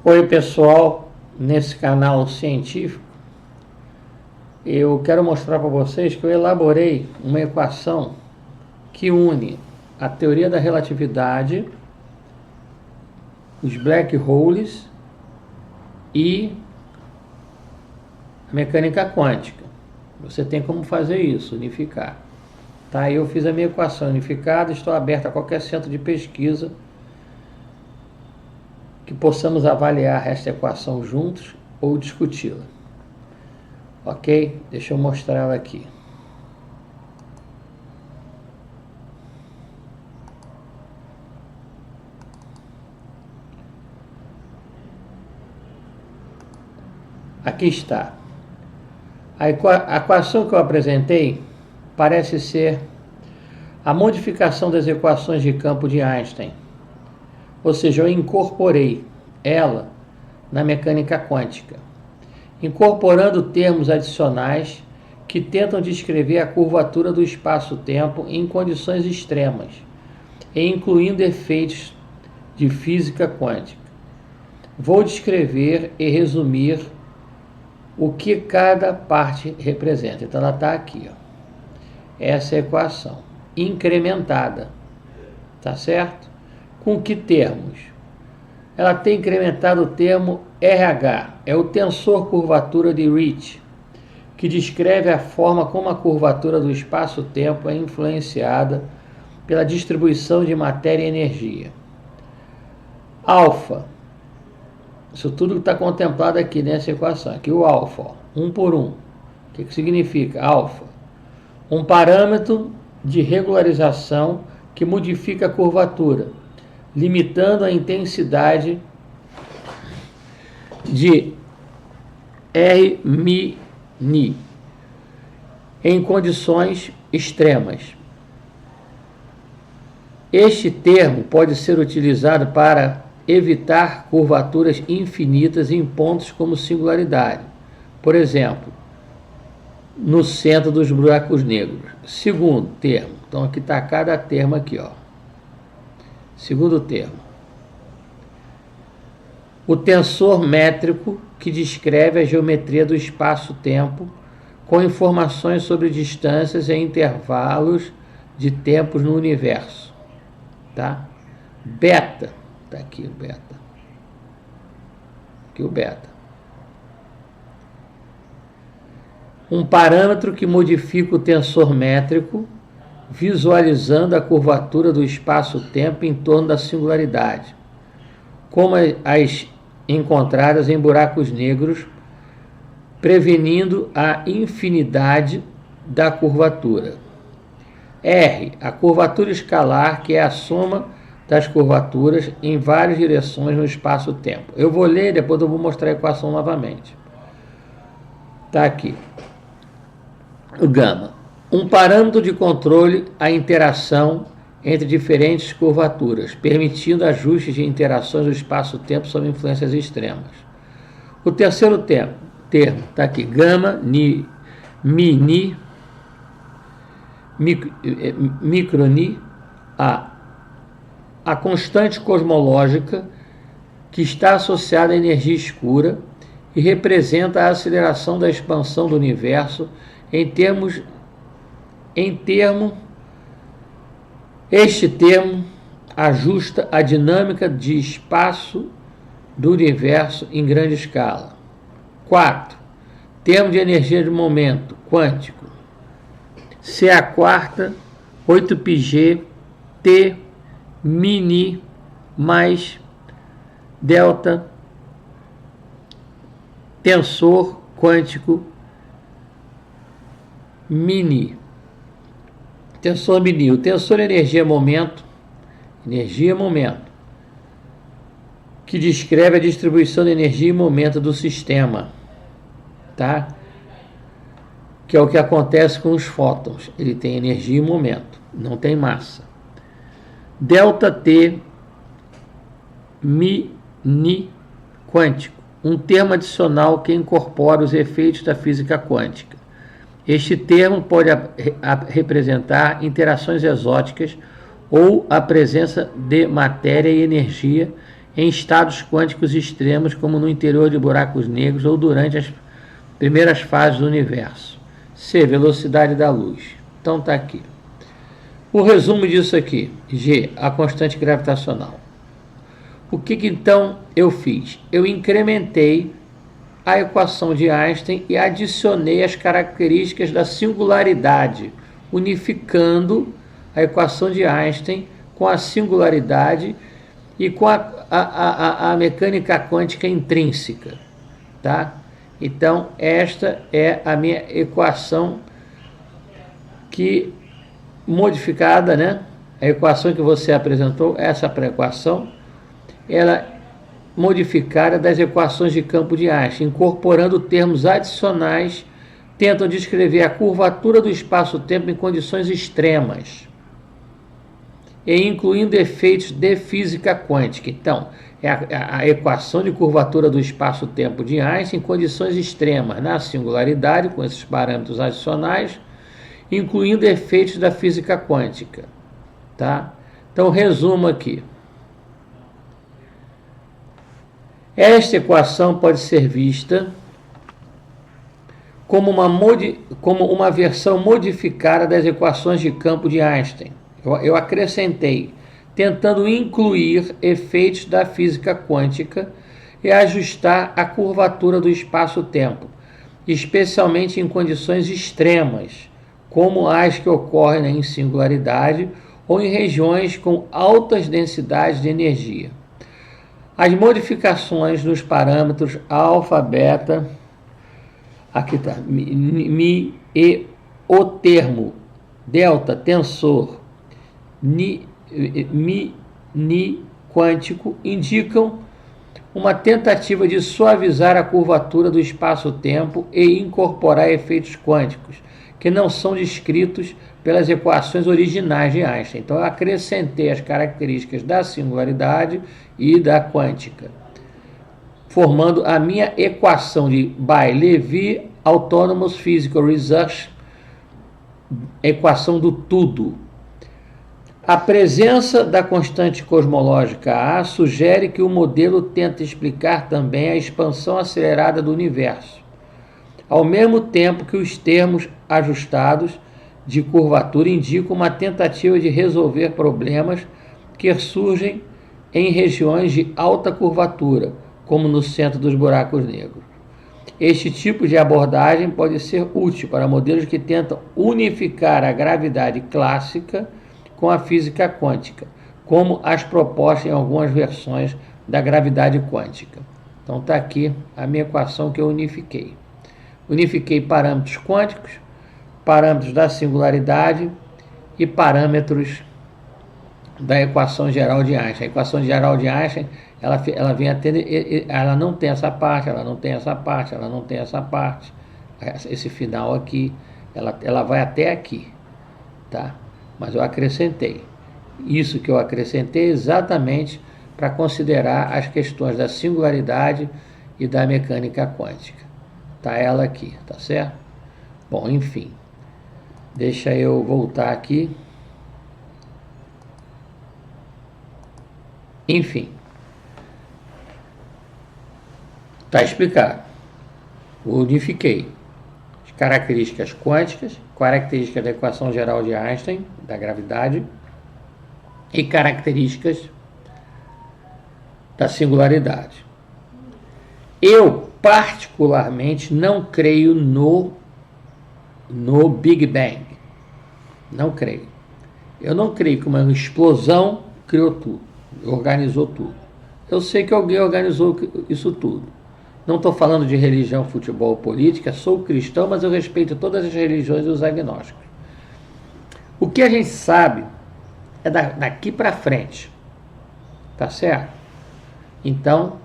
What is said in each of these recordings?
Oi pessoal, nesse canal científico eu quero mostrar para vocês que eu elaborei uma equação que une a teoria da relatividade, os black holes e a mecânica quântica. Você tem como fazer isso, unificar. Tá? Eu fiz a minha equação unificada, estou aberto a qualquer centro de pesquisa que possamos avaliar esta equação juntos ou discuti-la. Ok? Deixa eu mostrar ela aqui. Aqui está. A equação que eu apresentei parece ser a modificação das equações de campo de Einstein. Ou seja, eu incorporei ela na mecânica quântica, incorporando termos adicionais que tentam descrever a curvatura do espaço-tempo em condições extremas, e incluindo efeitos de física quântica. Vou descrever e resumir o que cada parte representa. Então ela está aqui, ó. Essa é a equação incrementada, tá certo? Com que termos? Ela tem incrementado o termo RH, é o tensor curvatura de Ricci, que descreve a forma como a curvatura do espaço-tempo é influenciada pela distribuição de matéria e energia. Alfa, isso tudo está contemplado aqui nessa equação. Aqui o alfa, ó, 1 por 1. O que significa? Alfa, um parâmetro de regularização que modifica a curvatura, limitando a intensidade de Rμ em condições extremas. Este termo pode ser utilizado para evitar curvaturas infinitas em pontos como singularidade, por exemplo, no centro dos buracos negros. Segundo termo, então aqui está cada termo aqui, ó. Segundo termo, o tensor métrico que descreve a geometria do espaço-tempo com informações sobre distâncias e intervalos de tempos no universo, tá? Beta, tá aqui o beta. Aqui o beta. Um parâmetro que modifica o tensor métrico, visualizando a curvatura do espaço-tempo em torno da singularidade, como as encontradas em buracos negros, prevenindo a infinidade da curvatura. R, a curvatura escalar, que é a soma das curvaturas em várias direções no espaço-tempo. Eu vou ler, depois eu vou mostrar a equação novamente. Está aqui. O gama. Um parâmetro de controle à interação entre diferentes curvaturas, permitindo ajustes de interações do espaço-tempo sob influências extremas. O terceiro termo está aqui, gama, ni, mi, ni, micro, ni, a constante cosmológica que está associada à energia escura e representa a aceleração da expansão do universo este termo ajusta a dinâmica de espaço do universo em grande escala. 4. Termo de energia de momento quântico. C a quarta, 8πg, T, mini, mais delta, tensor quântico, mini. Tensor mini, o tensor energia-momento, que descreve a distribuição de energia e momento do sistema, tá? Que é o que acontece com os fótons, ele tem energia e momento, não tem massa. Delta T, mini quântico, um termo adicional que incorpora os efeitos da física quântica. Este termo pode representar interações exóticas ou a presença de matéria e energia em estados quânticos extremos, como no interior de buracos negros ou durante as primeiras fases do universo. C, velocidade da luz. Então está aqui. O resumo disso aqui. G, a constante gravitacional. O que então eu fiz? Eu incrementei a equação de Einstein e adicionei as características da singularidade, unificando a equação de Einstein com a singularidade e com a mecânica quântica intrínseca, tá? Então, esta é a minha equação que modificada, né? A equação que você apresentou, essa pré-equação, ela modificada das equações de campo de Einstein, incorporando termos adicionais, tentam descrever a curvatura do espaço-tempo em condições extremas e incluindo efeitos de física quântica. Então, é a equação de curvatura do espaço-tempo de Einstein em condições extremas, na singularidade, com esses parâmetros adicionais, incluindo efeitos da física quântica. Tá? Então, resumo aqui. Esta equação pode ser vista como uma versão modificada das equações de campo de Einstein. Eu acrescentei, tentando incluir efeitos da física quântica e ajustar a curvatura do espaço-tempo, especialmente em condições extremas, como as que ocorrem em singularidade ou em regiões com altas densidades de energia. As modificações nos parâmetros alfa, beta, aqui está, mi e o termo delta, tensor, ni quântico, indicam uma tentativa de suavizar a curvatura do espaço-tempo e incorporar efeitos quânticos, que não são descritos pelas equações originais de Einstein. Então, eu acrescentei as características da singularidade e da quântica, formando a minha equação de By-Levy Autonomous Physical Research, equação do tudo. A presença da constante cosmológica A sugere que o modelo tenta explicar também a expansão acelerada do universo, ao mesmo tempo que os termos ajustados de curvatura indicam uma tentativa de resolver problemas que surgem em regiões de alta curvatura, como no centro dos buracos negros. Este tipo de abordagem pode ser útil para modelos que tentam unificar a gravidade clássica com a física quântica, como as propostas em algumas versões da gravidade quântica. Então está aqui a minha equação que eu unifiquei. Unifiquei parâmetros quânticos, parâmetros da singularidade e parâmetros da equação geral de Einstein. A equação geral de Einstein, ela vem até, ela não tem essa parte, ela não tem essa parte, ela não tem essa parte. Esse final aqui, ela vai até aqui, tá? Mas eu acrescentei. Isso que eu acrescentei exatamente para considerar as questões da singularidade e da mecânica quântica. Tá ela aqui, tá certo? Bom, enfim. Deixa eu voltar aqui. Enfim. Tá explicado. Unifiquei as características quânticas, características da equação geral de Einstein, da gravidade, e características da singularidade. Eu, particularmente, não creio no Big Bang. Não creio. Eu não creio que uma explosão criou tudo, organizou tudo. Eu sei que alguém organizou isso tudo. Não estou falando de religião, futebol, política, sou cristão, mas eu respeito todas as religiões e os agnósticos. O que a gente sabe é daqui para frente, tá certo? Então,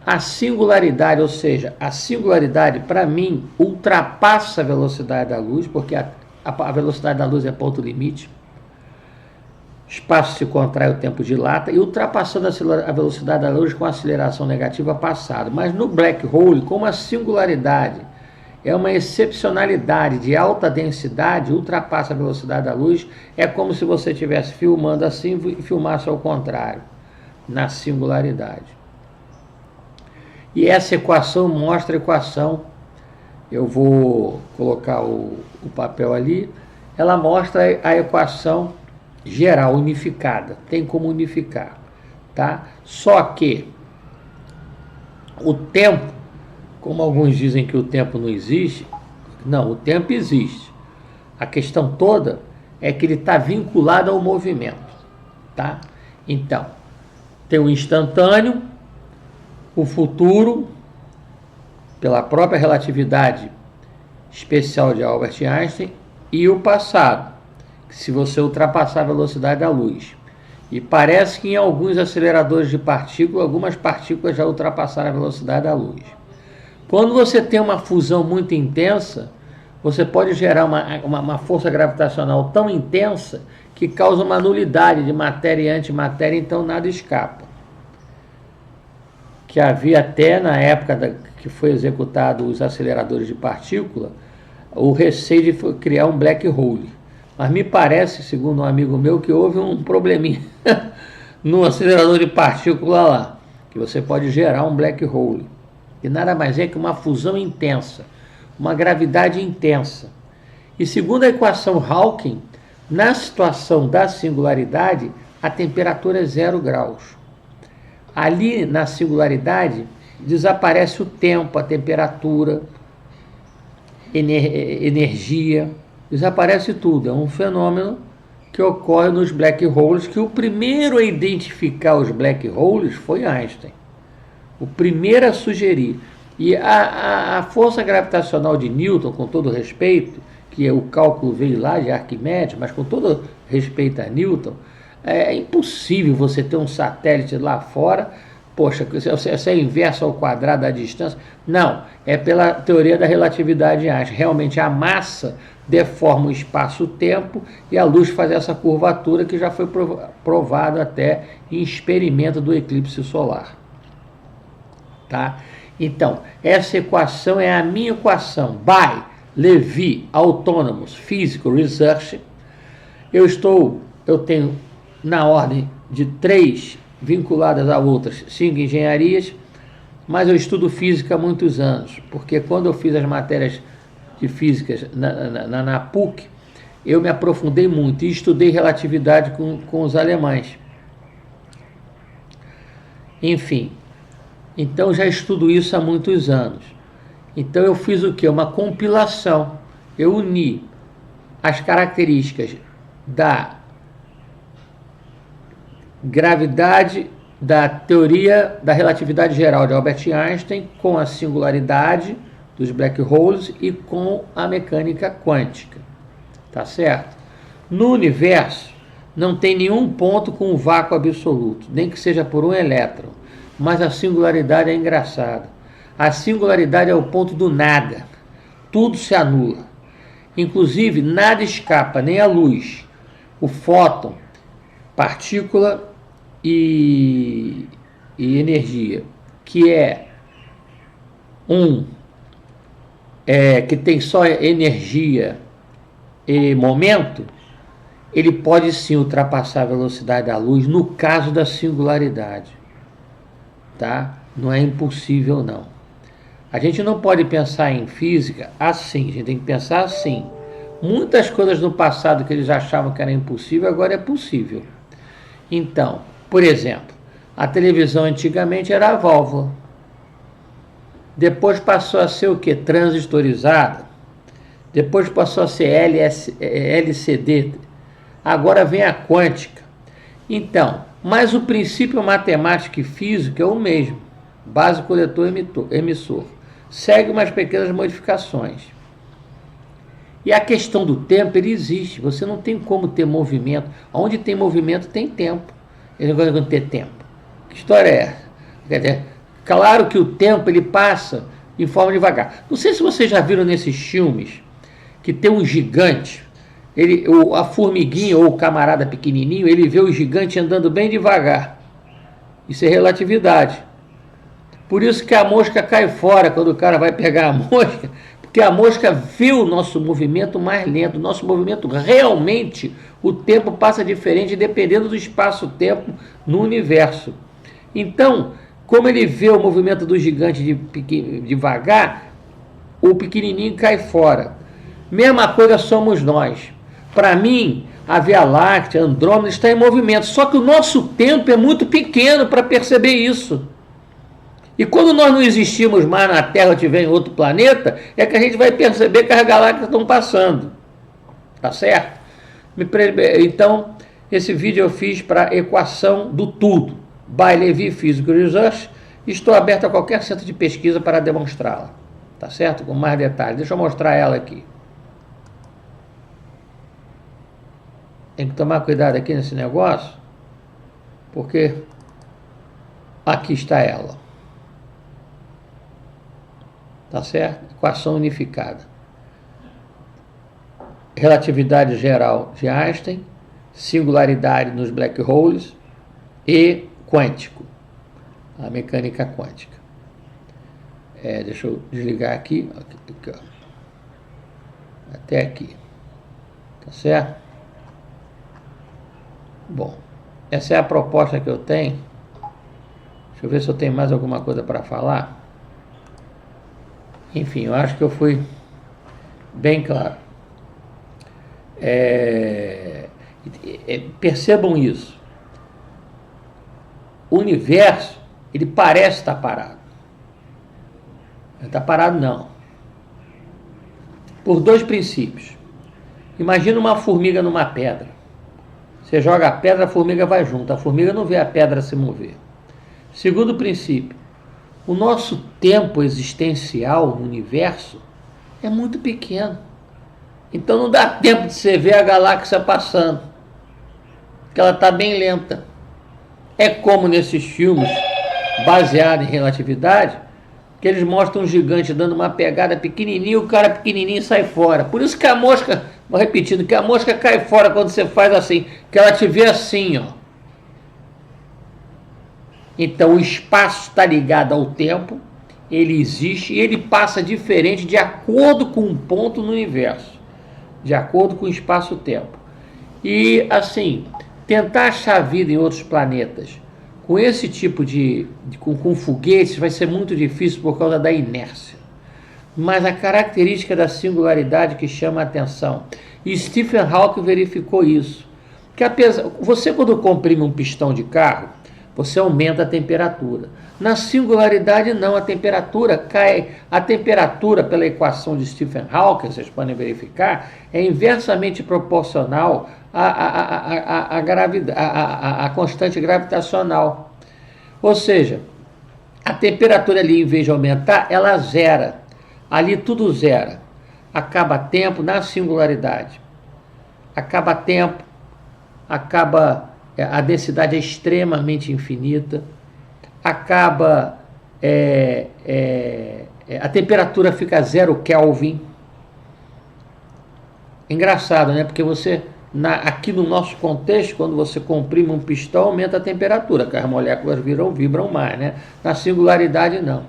a singularidade, ou seja, a singularidade para mim ultrapassa a velocidade da luz, porque a velocidade da luz é ponto limite, o espaço se contrai, o tempo dilata, e ultrapassando a velocidade da luz com aceleração negativa passada. Mas no black hole, como a singularidade é uma excepcionalidade de alta densidade, ultrapassa a velocidade da luz, é como se você estivesse filmando assim e filmasse ao contrário, na singularidade. E essa equação mostra a equação, eu vou colocar o papel ali, ela mostra a equação geral, unificada, tem como unificar, tá? Só que o tempo, como alguns dizem que o tempo não existe, não, o tempo existe. A questão toda é que ele está vinculado ao movimento, tá? Então, tem o instantâneo, o futuro, pela própria relatividade especial de Albert Einstein, e o passado, se você ultrapassar a velocidade da luz. E parece que em alguns aceleradores de partículas, algumas partículas já ultrapassaram a velocidade da luz. Quando você tem uma fusão muito intensa, você pode gerar uma força gravitacional tão intensa que causa uma nulidade de matéria e antimatéria, então nada escapa. Que havia até na época que foi executado os aceleradores de partícula, o receio de criar um black hole. Mas me parece, segundo um amigo meu, que houve um probleminha no acelerador de partícula lá, que você pode gerar um black hole. E nada mais é que uma fusão intensa, uma gravidade intensa. E segundo a equação Hawking, na situação da singularidade, a temperatura é 0 graus. Ali na singularidade, desaparece o tempo, a temperatura, energia, desaparece tudo. É um fenômeno que ocorre nos black holes, que o primeiro a identificar os black holes foi Einstein. O primeiro a sugerir. E a força gravitacional de Newton, com todo respeito, que o cálculo veio lá de Arquimedes, mas com todo respeito a Newton, é impossível você ter um satélite lá fora, poxa, se é inverso ao quadrado da distância. Não, é pela teoria da relatividade de Einstein. Realmente a massa deforma o espaço-tempo e a luz faz essa curvatura que já foi provado até em experimento do eclipse solar. Tá? Então, essa equação é a minha equação, by Levi, Autonomous Physical Research. Eu tenho na ordem de 3 vinculadas a outras 5 engenharias, mas eu estudo física há muitos anos, porque quando eu fiz as matérias de física na PUC, eu me aprofundei muito e estudei relatividade com os alemães. Enfim, então já estudo isso há muitos anos. Então eu fiz o quê? Uma compilação. Eu uni as características da gravidade, da teoria da relatividade geral de Albert Einstein com a singularidade dos black holes e com a mecânica quântica. Tá certo? No universo não tem nenhum ponto com um vácuo absoluto, nem que seja por um elétron, mas a singularidade é engraçada. A singularidade é o ponto do nada. Tudo se anula. Inclusive, nada escapa, nem a luz, o fóton, partícula e energia, que que tem só energia e momento, ele pode sim ultrapassar a velocidade da luz no caso da singularidade. Tá? Não é impossível, não. A gente não pode pensar em física assim, a gente tem que pensar assim. Muitas coisas no passado que eles achavam que era impossível, agora é possível. Então, por exemplo, a televisão antigamente era a válvula. Depois passou a ser o quê? Transistorizada. Depois passou a ser LCD. Agora vem a quântica. Então, mas o princípio matemático e físico é o mesmo. Base, coletor, emissor. Segue umas pequenas modificações. E a questão do tempo, ele existe. Você não tem como ter movimento. Onde tem movimento, tem tempo. Ele não vai ter tempo. Que história é essa? Quer dizer, claro que o tempo, ele passa de forma devagar. Não sei se vocês já viram nesses filmes que tem um gigante. A formiguinha ou o camarada pequenininho, ele vê o gigante andando bem devagar. Isso é relatividade. Por isso que a mosca cai fora quando o cara vai pegar a mosca, porque a mosca vê o nosso movimento mais lento. O nosso movimento, realmente, o tempo passa diferente dependendo do espaço-tempo no universo. Então, Como ele vê o movimento do gigante devagar, o pequenininho cai fora. Mesma coisa somos nós. Para mim, a Via Láctea, Andrômeda, está em movimento. Só que o nosso tempo é muito pequeno para perceber isso. E quando nós não existimos mais na Terra ou estiver em outro planeta, é que a gente vai perceber que as galáxias estão passando. Tá certo? Então, esse vídeo eu fiz para equação do tudo. By Levi Physical Research. Estou aberto a qualquer centro de pesquisa para demonstrá-la. Tá certo? Com mais detalhes. Deixa eu mostrar ela aqui. Tem que tomar cuidado aqui nesse negócio, porque aqui está ela. Tá certo? Equação unificada. Relatividade geral de Einstein, singularidade nos black holes e quântico. A mecânica quântica. Deixa eu desligar aqui. Aqui, ó. Até aqui. Tá certo? Bom, essa é a proposta que eu tenho. Deixa eu ver se eu tenho mais alguma coisa para falar. Enfim, eu acho que eu fui bem claro. Percebam isso. O universo, ele parece estar parado. Não está parado, não. Por dois princípios. Imagina uma formiga numa pedra. Você joga a pedra, a formiga vai junto. A formiga não vê a pedra se mover. Segundo princípio, o nosso tempo existencial no universo é muito pequeno. Então não dá tempo de você ver a galáxia passando. Porque ela está bem lenta. É como nesses filmes baseados em relatividade, que eles mostram um gigante dando uma pegada pequenininha, o cara pequenininho sai fora. Por isso que a mosca, vou repetindo, que a mosca cai fora quando você faz assim, que ela te vê assim, ó. Então o espaço está ligado ao tempo, ele existe e ele passa diferente de acordo com um ponto no universo, de acordo com o espaço-tempo. E assim, tentar achar vida em outros planetas com esse tipo com foguetes vai ser muito difícil por causa da inércia. Mas a característica da singularidade que chama a atenção. E Stephen Hawking verificou isso. Que você quando comprime um pistão de carro, você aumenta a temperatura. Na singularidade não, a temperatura cai. A temperatura, pela equação de Stephen Hawking, vocês podem verificar, é inversamente proporcional à constante gravitacional. Ou seja, a temperatura ali, em vez de aumentar, ela zera. Ali tudo zera. Acaba tempo na singularidade. Acaba tempo, a densidade é extremamente infinita, a temperatura fica 0 Kelvin. Engraçado, né? Porque aqui no nosso contexto, quando você comprime um pistão, aumenta a temperatura, que as moléculas vibram mais, né? Na singularidade, não.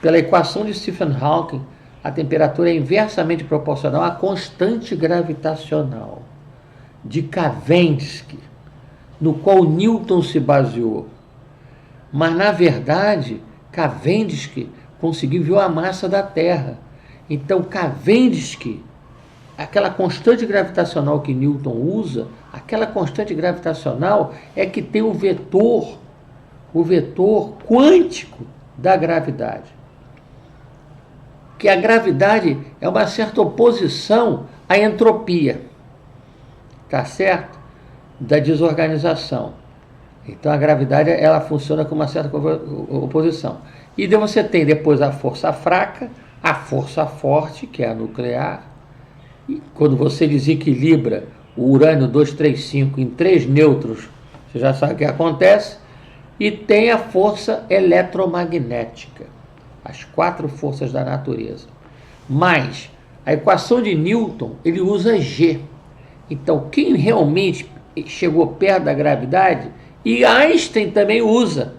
Pela equação de Stephen Hawking, a temperatura é inversamente proporcional à constante gravitacional de Cavendish, no qual Newton se baseou. Mas, na verdade, Cavendish conseguiu ver a massa da Terra. Então, Cavendish, aquela constante gravitacional que Newton usa, aquela constante gravitacional é que tem o vetor quântico da gravidade. Que a gravidade é uma certa oposição à entropia, tá certo? Da desorganização. Então a gravidade ela funciona com uma certa oposição. E daí você tem depois a força fraca, a força forte, que é a nuclear. E quando você desequilibra o urânio 235 em 3 nêutrons, você já sabe o que acontece. E tem a força eletromagnética, as 4 forças da natureza. Mas a equação de Newton, ele usa G. Então quem realmente chegou perto da gravidade, e Einstein também usa.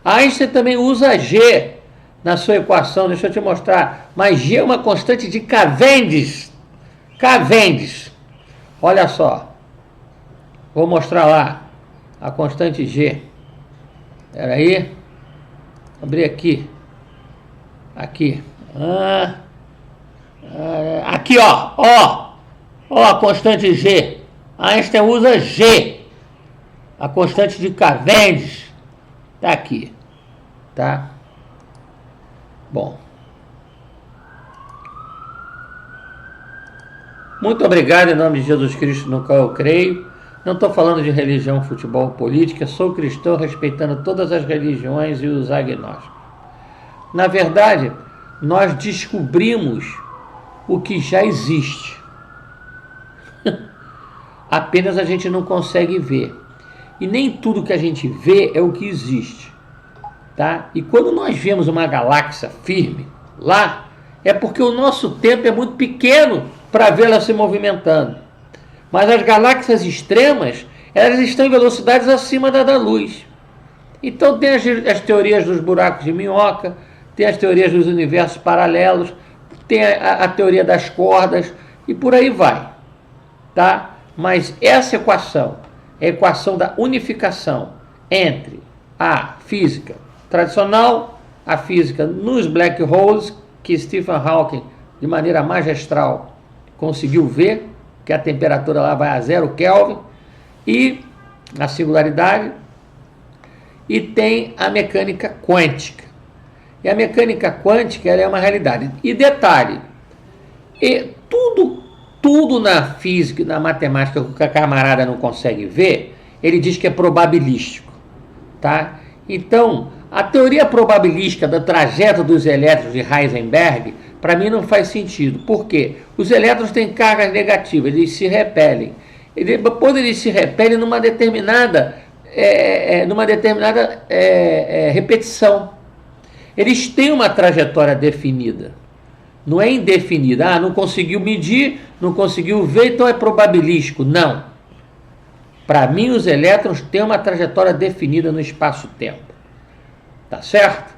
Einstein também usa G na sua equação, deixa eu te mostrar. Mas G é uma constante de Cavendish. Cavendish. Olha só. Vou mostrar lá a constante G. Espera aí. Abrir aqui. Aqui. Aqui, ó, a constante G. Einstein usa G. A constante de Cavendish tá aqui, tá? Bom. Muito obrigado em nome de Jesus Cristo, no qual eu creio. Não estou falando de religião, futebol, política. Sou cristão respeitando todas as religiões e os agnósticos. Na verdade, nós descobrimos o que já existe. Apenas a gente não consegue ver. E nem tudo que a gente vê é o que existe. Tá? E quando nós vemos uma galáxia firme lá, é porque o nosso tempo é muito pequeno para vê-la se movimentando. Mas as galáxias extremas, elas estão em velocidades acima da luz. Então tem as teorias dos buracos de minhoca, tem as teorias dos universos paralelos, tem a teoria das cordas e por aí vai. Tá? Mas essa equação é a equação da unificação entre a física tradicional, a física nos black holes, que Stephen Hawking, de maneira magistral, conseguiu ver, que a temperatura lá vai a 0 Kelvin, e a singularidade, e tem a mecânica quântica. E a mecânica quântica ela é uma realidade. E detalhe, tudo na física, na matemática que a camarada não consegue ver, ele diz que é probabilístico. Tá? Então, a teoria probabilística do trajeto dos elétrons de Heisenberg, para mim não faz sentido. Por quê? Os elétrons têm cargas negativas, eles se repelem. Depois eles se repelem numa determinada repetição. Eles têm uma trajetória definida. Não é indefinida. Não conseguiu medir, não conseguiu ver, então é probabilístico. Não. Para mim, os elétrons têm uma trajetória definida no espaço-tempo. Tá certo?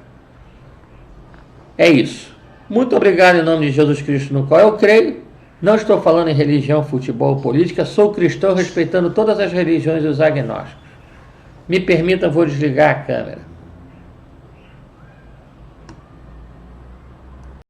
É isso. Muito obrigado em nome de Jesus Cristo, no qual eu creio. Não estou falando em religião, futebol, política. Sou cristão respeitando todas as religiões e os agnósticos. Me permita, vou desligar a câmera.